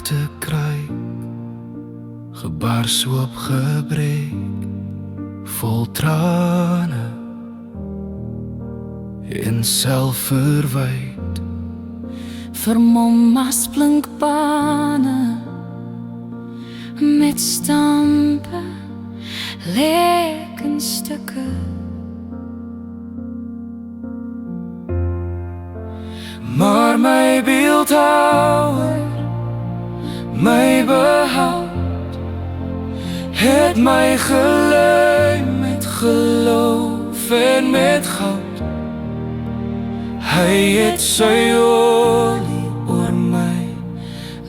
te kry, gebars oopgebreek, vol trane en selfverwyd. Vermom as blinkbane met stampe, lekkenstukke. Maar my beeldhouwer, my behoud, het my gelei met geloof en met goud. Hy het sy olie oor my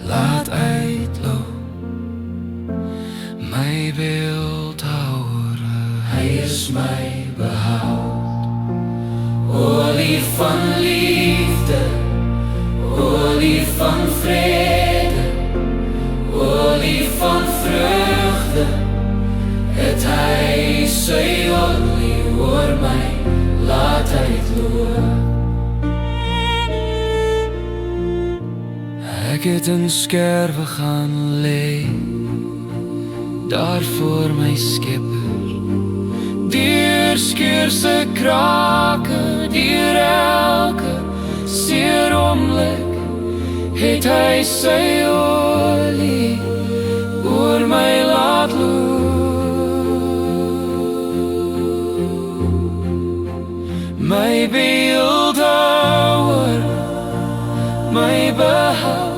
laat uitloop. My beeldhouwer, hy is my behoud. Olie van liefde, olie van vrede, olie van vreugde, het hy sy olie oor my laat uitloop. Ek het in skerwe gaan lê, daar voor my Skepper, deur skeur se krake, deur elke seer oomblik, het hy sy olie oor my laat loop. My beeldhouwer, my behoud,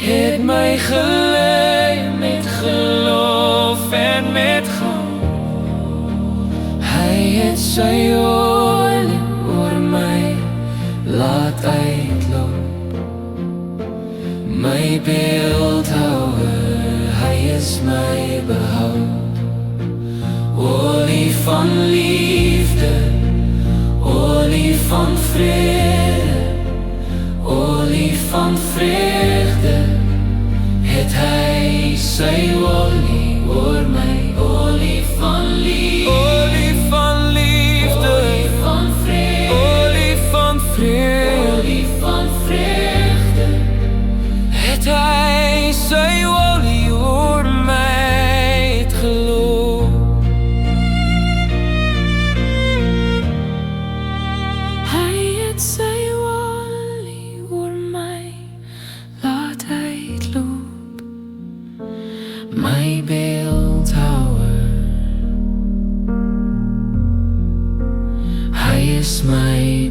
het my gelei met geloof en met goud. Hy het sy olie oor my laat uitloop. My beeldhouwer, hy is my behoud. Olie van liefde, olie van vrede, olie van vreugde, het hy sy olie oor my. Olie van liefde, olie van liefde, olie van vrede, olie van vrede, olie van vreugde, het hy sy olie oor my het geloop. Hy het sy olie oor my laat uitloop. My beeldhouwer, hy is my